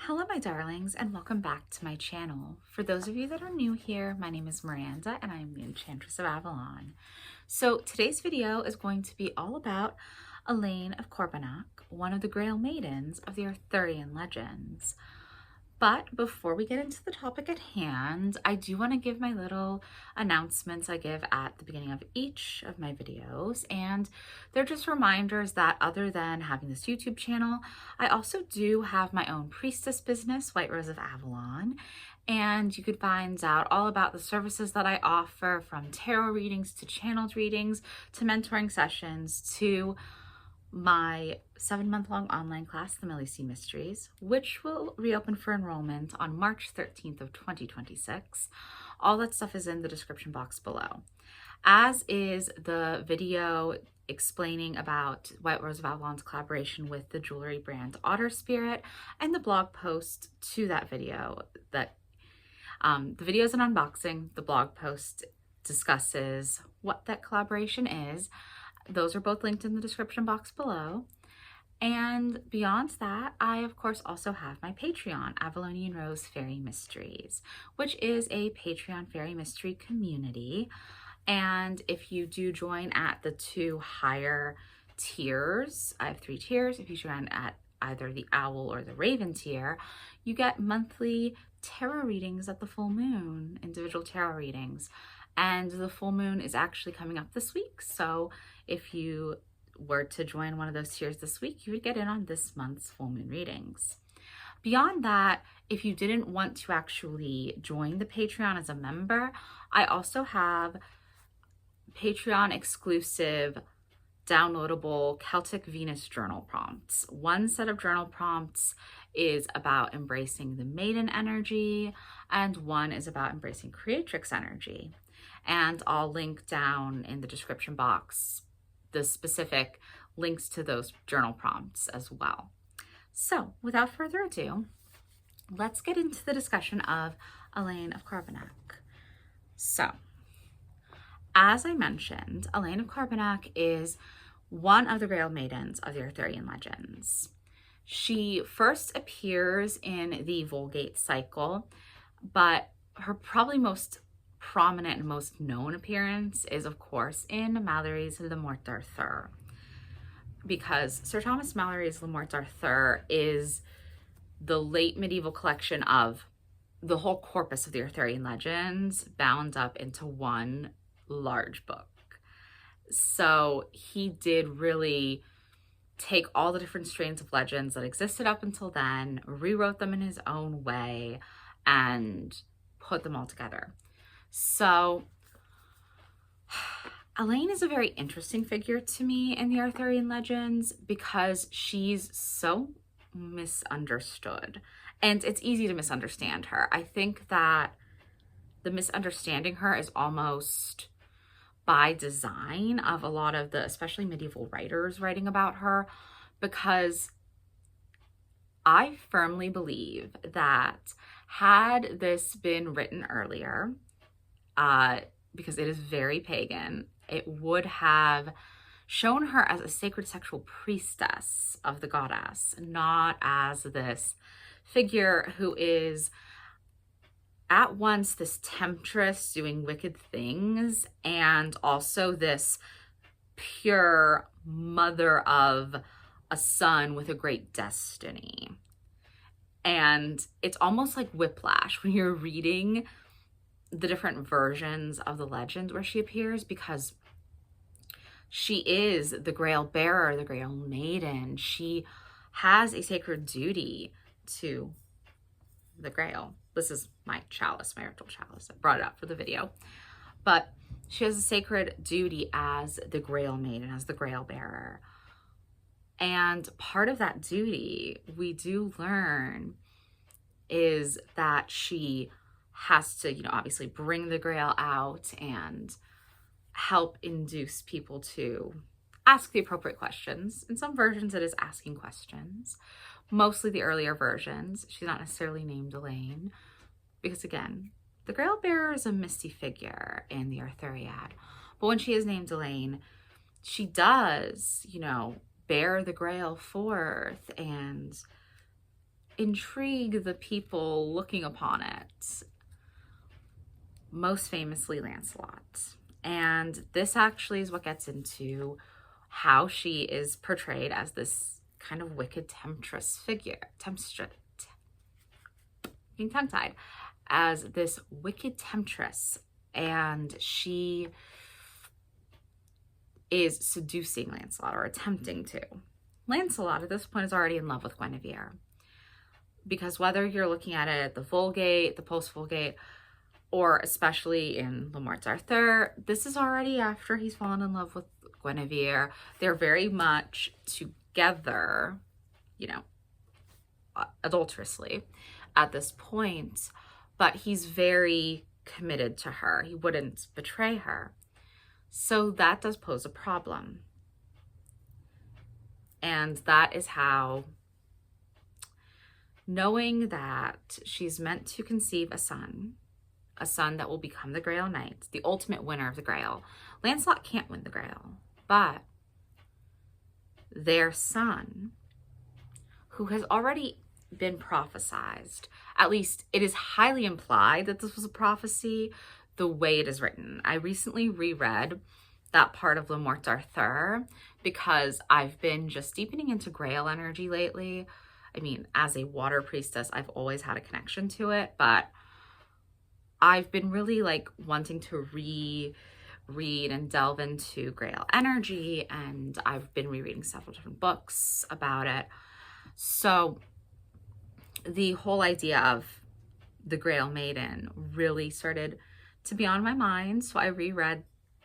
Hello my darlings and welcome back to my channel. For those of you that are new here, my name is Miranda and I am the Enchantress of Avalon. So today's video is going to be all about Elaine of Corbenic, one of the Grail Maidens of the Arthurian legends. But before we get into the topic at hand, I do want to give my little announcements I give at the beginning of each of my videos. And they're just reminders that other than having this YouTube channel, I also do have my own Priestess business, White Rose of Avalon. And you could find out all about the services that I offer, from tarot readings to channeled readings to mentoring sessions to my 7-month-long online class, The Millie C Mysteries, which will reopen for enrollment on March 13th of 2026. All that stuff is in the description box below, as is the video explaining about White Rose of Avalon's collaboration with the jewelry brand Otter Spirit, and the blog post to that video. The video is an unboxing. The blog post discusses what that collaboration is. Those are both linked in the description box below. And beyond that, I of course also have my Patreon, Avalonian Rose Fairy Mysteries, which is a Patreon fairy mystery community. And if you do join at the 2 higher tiers, I have 3 tiers. If you join at either the Owl or the Raven tier, you get monthly tarot readings at the full moon, individual tarot readings. And the full moon is actually coming up this week. So if you were to join one of those tiers this week, you would get in on this month's full moon readings. Beyond that, if you didn't want to actually join the Patreon as a member, I also have Patreon exclusive downloadable Celtic Venus journal prompts. One set of journal prompts is about embracing the maiden energy, and one is about embracing creatrix energy. And I'll link down in the description box the specific links to those journal prompts as well. So without further ado, let's get into the discussion of Elaine of Corbenic. So, as I mentioned, Elaine of Corbenic is one of the Grail Maidens of the Arthurian legends. She first appears in the Vulgate cycle, but her probably most prominent and most known appearance is of course in Malory's Le Morte d'Arthur, because Sir Thomas Malory's Le Morte d'Arthur is the late medieval collection of the whole corpus of the Arthurian legends bound up into one large book. So he did really take all the different strains of legends that existed up until then, rewrote them in his own way, and put them all together. So Elaine is a very interesting figure to me in the Arthurian legends because she's so misunderstood, and it's easy to misunderstand her. I think that the misunderstanding her is almost by design of a lot of the, especially medieval writers writing about her, because I firmly believe that had this been written earlier, because it is very pagan, it would have shown her as a sacred sexual priestess of the goddess, not as this figure who is at once this temptress doing wicked things and also this pure mother of a son with a great destiny. And it's almost like whiplash when you're reading the different versions of the legend where she appears, because she is the Grail bearer, the Grail maiden. She has a sacred duty to the Grail. This is my chalice, my ritual chalice. I brought it up for the video. But she has a sacred duty as the Grail maiden, as the Grail bearer. And part of that duty, we do learn, is that she has to, obviously bring the Grail out and help induce people to ask the appropriate questions. In some versions, it is asking questions. Mostly the earlier versions, she's not necessarily named Elaine, because again, the Grail bearer is a misty figure in the Arthuriad. But when she is named Elaine, she does, bear the Grail forth and intrigue the people looking upon it, most famously Lancelot. And this actually is what gets into how she is portrayed as this kind of wicked temptress figure. Being tongue-tied. As this wicked temptress, and she is seducing Lancelot, or attempting to. Lancelot at this point is already in love with Guinevere, because whether you're looking at it the Vulgate, the post-Vulgate, or especially in Le Morte d'Arthur, this is already after he's fallen in love with Guinevere. They're very much together, you know, adulterously at this point, but he's very committed to her. He wouldn't betray her. So that does pose a problem. And that is how, knowing that she's meant to conceive a son that will become the Grail Knight, the ultimate winner of the Grail. Lancelot can't win the Grail, but their son, who has already been prophesized, at least it is highly implied that this was a prophecy the way it is written. I recently reread that part of Le Morte d'Arthur because I've been just deepening into Grail energy lately. I mean, as a water priestess, I've always had a connection to it, but I've been really like wanting to reread and delve into Grail energy, and I've been rereading several different books about it. So the whole idea of the Grail Maiden really started to be on my mind. So I reread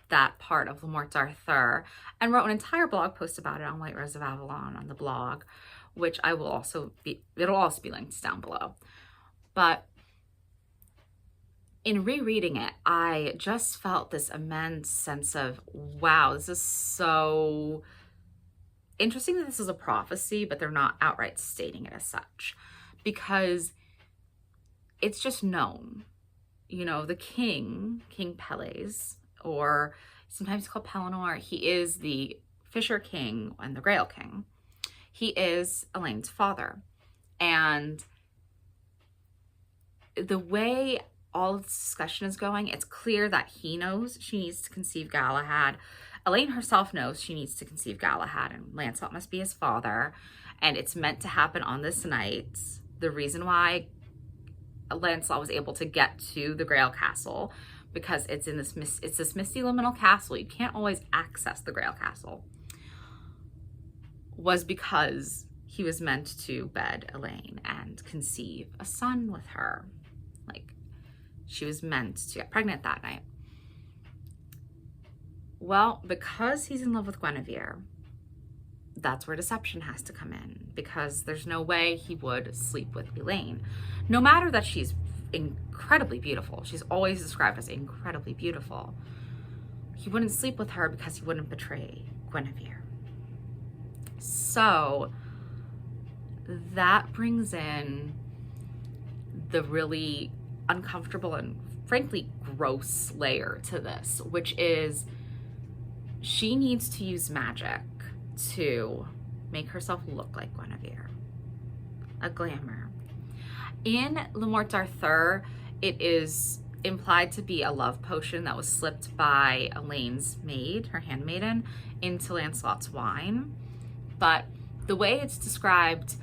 that part of Le Morte d'Arthur and wrote an entire blog post about it on White Rose of Avalon on the blog, which I will also be, it'll also be linked down below. But in rereading it, I just felt this immense sense of, wow, this is so interesting that this is a prophecy, but they're not outright stating it as such, because it's just known. You know, the king, King Pelles, or sometimes called Pellinor, he is the Fisher King and the Grail King. He is Elaine's father. And the way all of this discussion is going, it's clear that he knows she needs to conceive Galahad. Elaine herself knows she needs to conceive Galahad, and Lancelot must be his father. And it's meant to happen on this night. The reason why Lancelot was able to get to the Grail Castle, because it's in this misty liminal castle. You can't always access the Grail Castle. Was because he was meant to bed Elaine and conceive a son with her. Like, she was meant to get pregnant that night. Well, because he's in love with Guinevere, that's where deception has to come in, because there's no way he would sleep with Elaine. No matter that she's incredibly beautiful, she's always described as incredibly beautiful, he wouldn't sleep with her because he wouldn't betray Guinevere. So that brings in the really uncomfortable and frankly gross layer to this, which is she needs to use magic to make herself look like Guinevere. A glamour. In Le Morte d'Arthur, it is implied to be a love potion that was slipped by Elaine's maid, her handmaiden, into Lancelot's wine. But the way it's described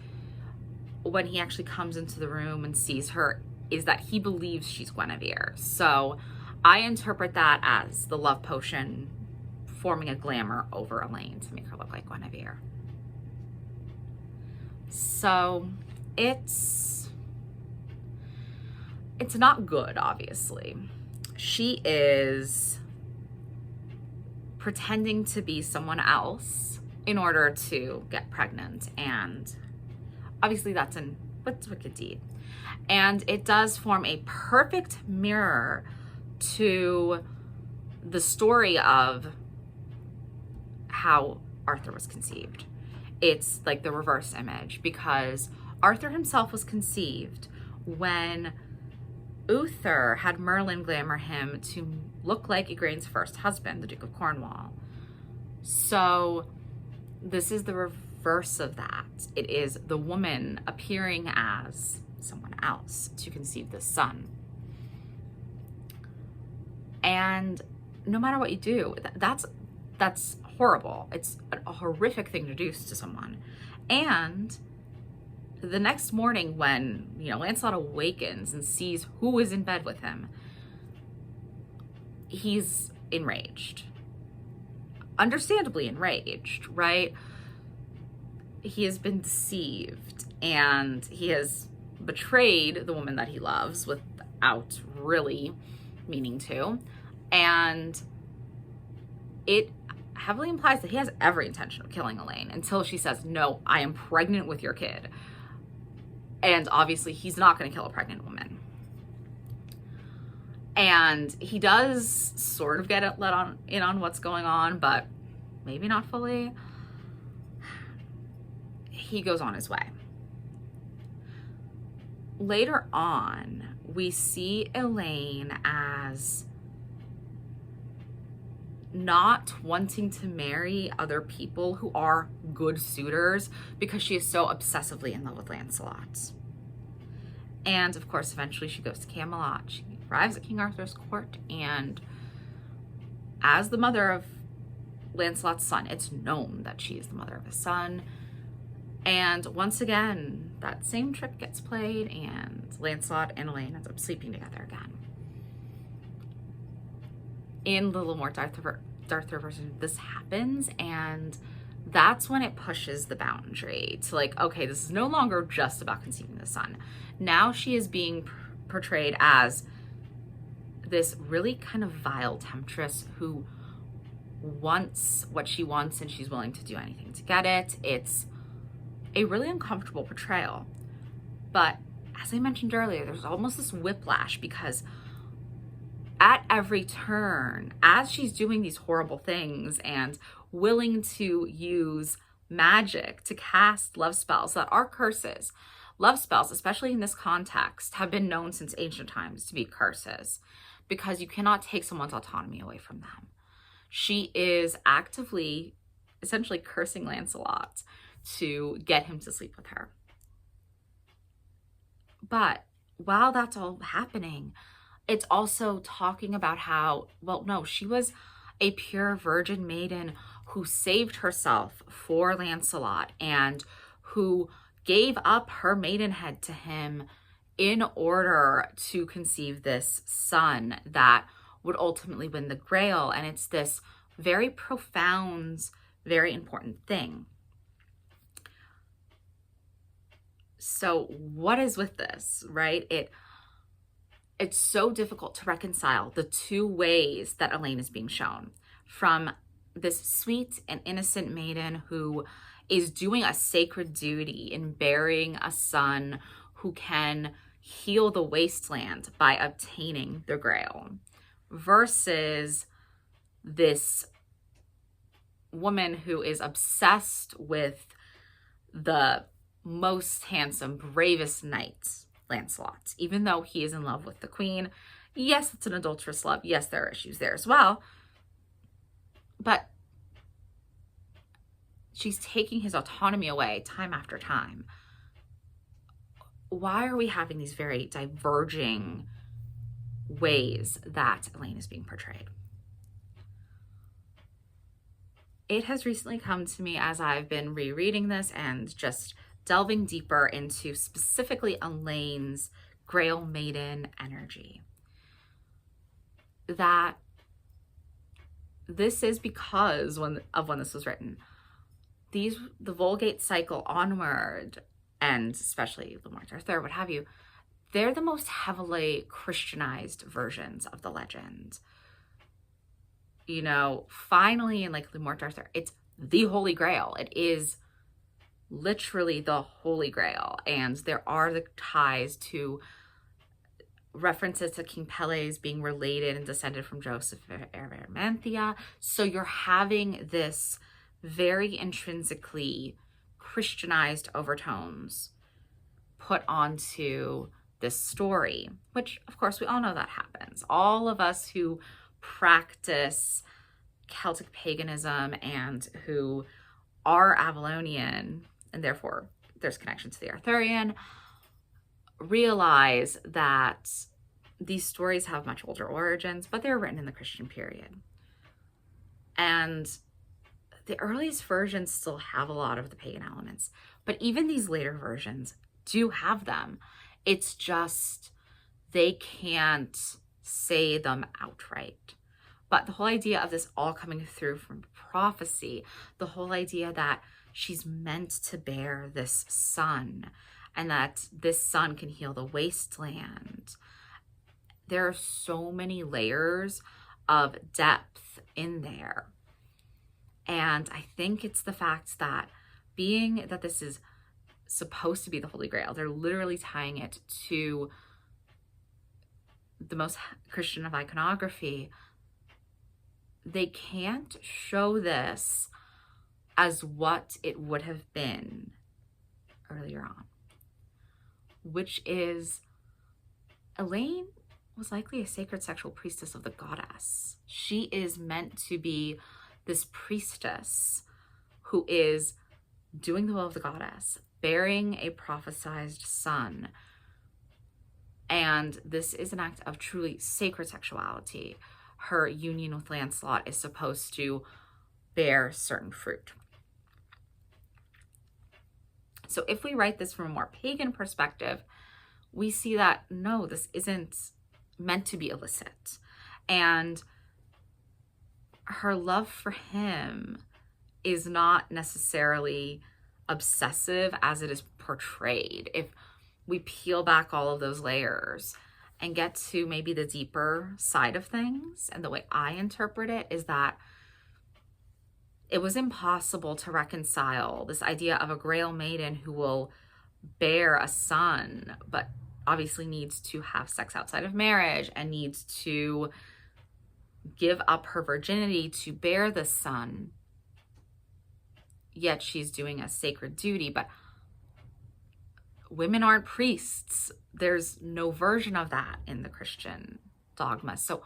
when he actually comes into the room and sees her is that he believes she's Guinevere. So I interpret that as the love potion forming a glamour over Elaine to make her look like Guinevere. So it's not good, obviously. She is pretending to be someone else in order to get pregnant, and obviously that's a wicked deed. And it does form a perfect mirror to the story of how Arthur was conceived. It's like the reverse image, because Arthur himself was conceived when Uther had Merlin glamour him to look like Igraine's first husband, the Duke of Cornwall. So this is the reverse of that. It is the woman appearing as someone else to conceive the son. And no matter what you do, that's horrible. It's a horrific thing to do to someone. And the next morning when, Lancelot awakens and sees who is in bed with him, he's enraged. Understandably enraged, right? He has been deceived and he has betrayed the woman that he loves without really meaning to. And it heavily implies that he has every intention of killing Elaine until she says, no, I am pregnant with your kid. And obviously he's not going to kill a pregnant woman. And he does sort of get in on what's going on, but maybe not fully. He goes on his way. Later on, we see Elaine as not wanting to marry other people who are good suitors because she is so obsessively in love with Lancelot. And of course, eventually she goes to Camelot. She arrives at King Arthur's court, and as the mother of Lancelot's son, it's known that she is the mother of his son. And once again, that same trick gets played, and Lancelot and Elaine end up sleeping together again. In the Lamort Arthur version, this happens, and that's when it pushes the boundary to like, okay, this is no longer just about conceiving the son. Now she is being portrayed as this really kind of vile temptress who wants what she wants and she's willing to do anything to get it. It's a really uncomfortable portrayal. But as I mentioned earlier, there's almost this whiplash because at every turn, as she's doing these horrible things and willing to use magic to cast love spells that are curses, love spells, especially in this context, have been known since ancient times to be curses because you cannot take someone's autonomy away from them. She is actively, essentially cursing Lancelot to get him to sleep with her. But while that's all happening, it's also talking about how, well, no, she was a pure virgin maiden who saved herself for Lancelot and who gave up her maidenhead to him in order to conceive this son that would ultimately win the Grail. And it's this very profound, very important thing. So what is with this, right? It's so difficult to reconcile the two ways that Elaine is being shown. From this sweet and innocent maiden who is doing a sacred duty in bearing a son who can heal the wasteland by obtaining the Grail, versus this woman who is obsessed with the most handsome, bravest knight, Lancelot, even though he is in love with the queen. Yes, it's an adulterous love. Yes, there are issues there as well. But she's taking his autonomy away time after time. Why are we having these very diverging ways that Elaine is being portrayed? It has recently come to me as I've been rereading this and just delving deeper into specifically Elaine's Grail Maiden energy, that this is because when this was written, the Vulgate cycle onward, and especially Lamort Arthur, what have you, they're the most heavily Christianized versions of the legend. Finally in like Lamort Arthur, it's the Holy Grail. It is literally the Holy Grail, and there are the ties to references to King Pele's being related and descended from Joseph of Arimathea. So you're having this very intrinsically Christianized overtones put onto this story, which of course we all know that happens. All of us who practice Celtic paganism and who are Avalonian, and therefore there's connection to the Arthurian, realize that these stories have much older origins, but they're written in the Christian period. And the earliest versions still have a lot of the pagan elements, but even these later versions do have them. It's just they can't say them outright. But the whole idea of this all coming through from prophecy, the whole idea that she's meant to bear this son, and that this son can heal the wasteland. There are so many layers of depth in there. And I think it's the fact that being that this is supposed to be the Holy Grail, they're literally tying it to the most Christian of iconography. They can't show this as what it would have been earlier on, which is Elaine was likely a sacred sexual priestess of the goddess. She is meant to be this priestess who is doing the will of the goddess, bearing a prophesized son. And this is an act of truly sacred sexuality. Her union with Lancelot is supposed to bear certain fruit. So if we write this from a more pagan perspective, we see that no, this isn't meant to be illicit. And her love for him is not necessarily obsessive as it is portrayed. If we peel back all of those layers and get to maybe the deeper side of things, and the way I interpret it is that it was impossible to reconcile this idea of a Grail Maiden who will bear a son, but obviously needs to have sex outside of marriage and needs to give up her virginity to bear the son. Yet she's doing a sacred duty, but women aren't priests. There's no version of that in the Christian dogma. So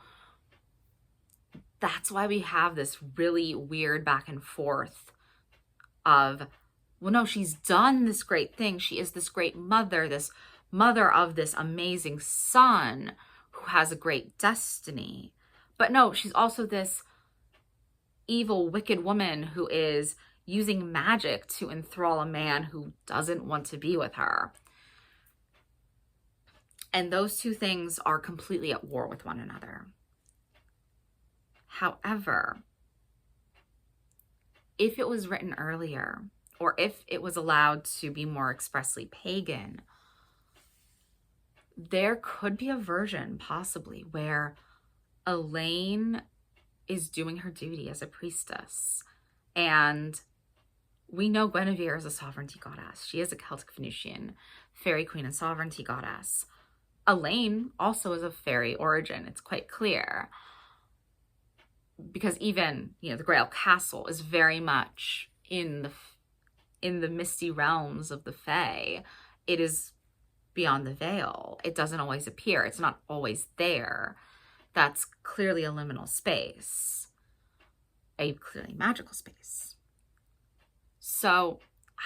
that's why we have this really weird back and forth of, well, no, she's done this great thing. She is this great mother, this mother of this amazing son who has a great destiny. But no, she's also this evil, wicked woman who is using magic to enthrall a man who doesn't want to be with her. And those two things are completely at war with one another. However, if it was written earlier, or if it was allowed to be more expressly pagan, there could be a version possibly where Elaine is doing her duty as a priestess. And we know Guinevere is a sovereignty goddess. She is a Celtic Venusian fairy queen and sovereignty goddess. Elaine also is of fairy origin. It's quite clear. Because even, the Grail Castle is very much in the misty realms of the Fae. It is beyond the veil. It doesn't always appear. It's not always there. That's clearly a liminal space, a clearly magical space. So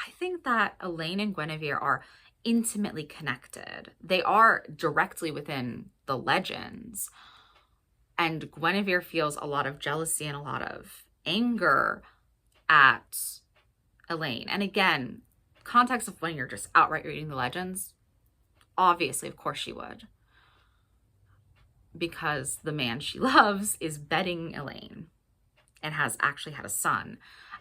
I think that Elaine and Guinevere are intimately connected. They are directly within the legends. And Guinevere feels a lot of jealousy and a lot of anger at Elaine. And again, context of when you're just outright reading the legends, obviously, of course she would. Because the man she loves is bedding Elaine and has actually had a son.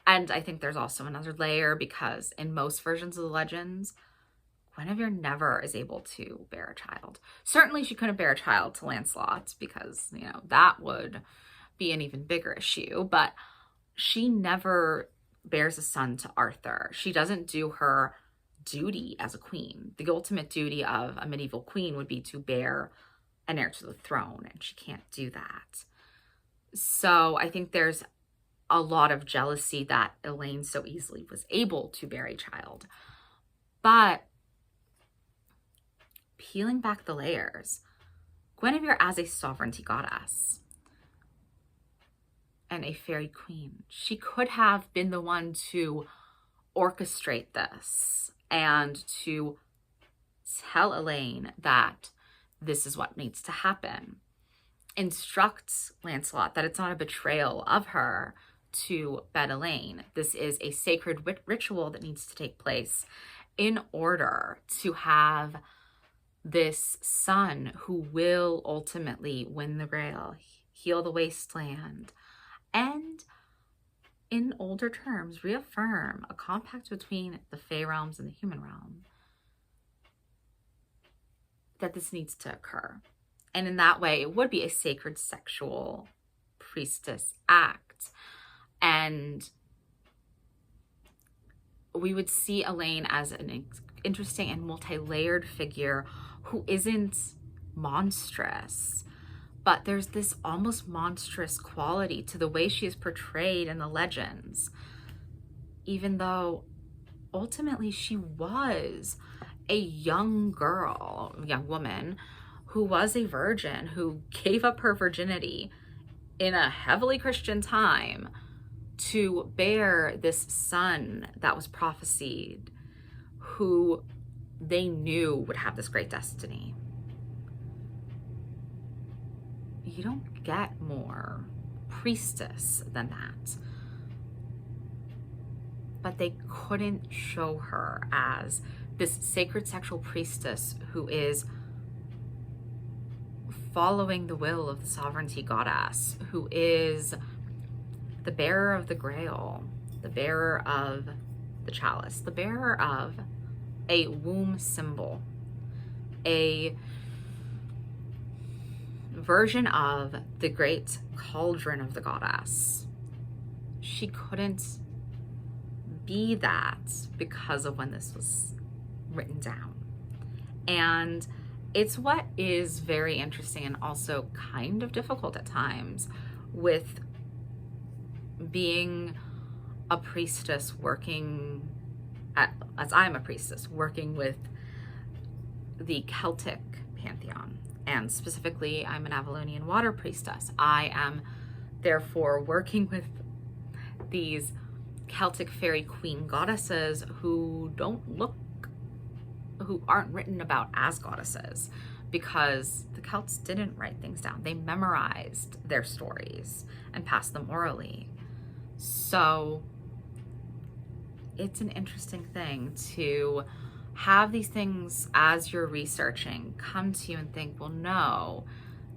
And I think there's also another layer because in most versions of the legends, Guinevere never is able to bear a child. Certainly she couldn't bear a child to Lancelot because, that would be an even bigger issue. But she never bears a son to Arthur. She doesn't do her duty as a queen. The ultimate duty of a medieval queen would be to bear an heir to the throne, and she can't do that. So I think there's a lot of jealousy that Elaine so easily was able to bear a child. But peeling back the layers, Guinevere as a sovereignty goddess and a fairy queen, she could have been the one to orchestrate this and to tell Elaine that this is what needs to happen. Instructs Lancelot that it's not a betrayal of her to bed Elaine. This is a sacred ritual that needs to take place in order to have this son who will ultimately win the Grail, heal the wasteland, and in older terms, reaffirm a compact between the Fey realms and the human realm, that this needs to occur. And in that way, it would be a sacred sexual priestess act. And we would see Elaine as an interesting and multi-layered figure who isn't monstrous, but there's this almost monstrous quality to the way she is portrayed in the legends, even though ultimately she was a young woman who was a virgin, who gave up her virginity in a heavily Christian time to bear this son that was prophesied, who they knew would have this great destiny. You don't get more priestess than that. But they couldn't show her as this sacred sexual priestess who is following the will of the sovereignty goddess, who is the bearer of the Grail, the bearer of the chalice, the bearer of a womb symbol, a version of the great cauldron of the goddess. She couldn't be that because of when this was written down. And it's what is very interesting and also kind of difficult at times with being a priestess working as I'm a priestess working with the Celtic pantheon, and specifically I'm an Avalonian water priestess. I am therefore working with these Celtic fairy queen goddesses who aren't written about as goddesses, because the Celts didn't write things down. They memorized their stories and passed them orally. So it's an interesting thing to have these things as you're researching come to you and think, well, no,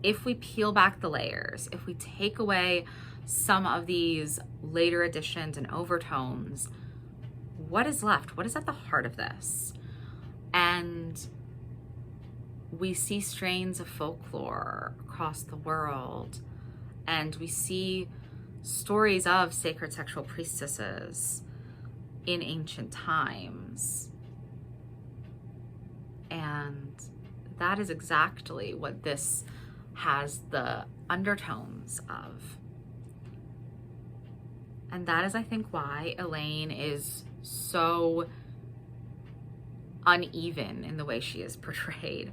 if we peel back the layers, if we take away some of these later additions and overtones, what is left? What is at the heart of this? And we see strains of folklore across the world, and we see stories of sacred sexual priestesses in ancient times. And that is exactly what this has the undertones of. And that is, I think, why Elaine is so uneven in the way she is portrayed,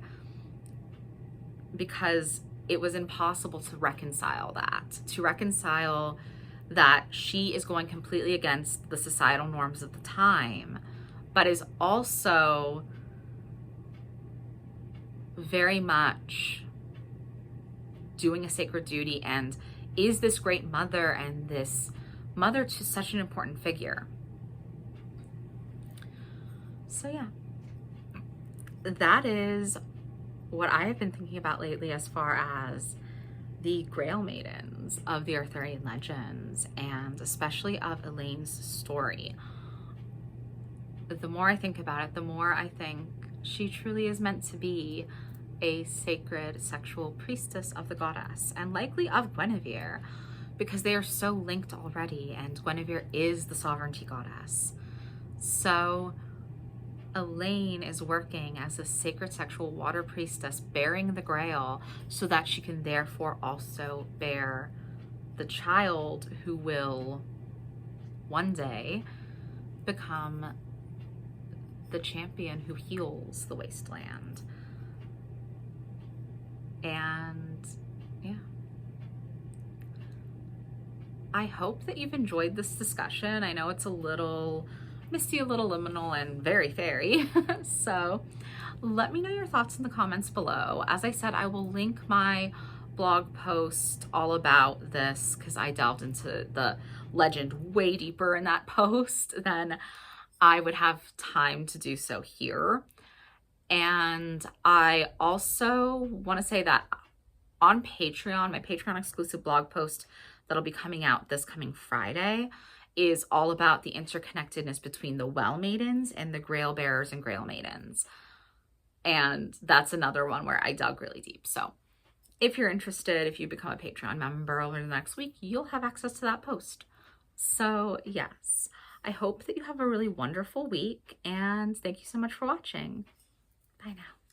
because it was impossible to reconcile that she is going completely against the societal norms of the time, but is also very much doing a sacred duty and is this great mother and this mother to such an important figure. So yeah, that is what I have been thinking about lately as far as the Grail Maidens of the Arthurian legends, and especially of Elaine's story. The more I think about it, the more I think she truly is meant to be a sacred sexual priestess of the goddess, and likely of Guinevere, because they are so linked already, and Guinevere is the sovereignty goddess. So Elaine is working as a sacred sexual water priestess, bearing the Grail, so that she can therefore also bear the child who will one day become the champion who heals the wasteland. And yeah, I hope that you've enjoyed this discussion. I know it's a little misty, a little liminal, and very fairy. So let me know your thoughts in the comments below. As I said, I will link my blog post all about this because I delved into the legend way deeper in that post than I would have time to do so here. And I also want to say that on Patreon, my Patreon exclusive blog post that'll be coming out this coming Friday is all about the interconnectedness between the Well Maidens and the Grail Bearers and Grail Maidens. And that's another one where I dug really deep. So if you're interested, if you become a Patreon member over the next week, you'll have access to that post. So yes, I hope that you have a really wonderful week, and thank you so much for watching. Bye now.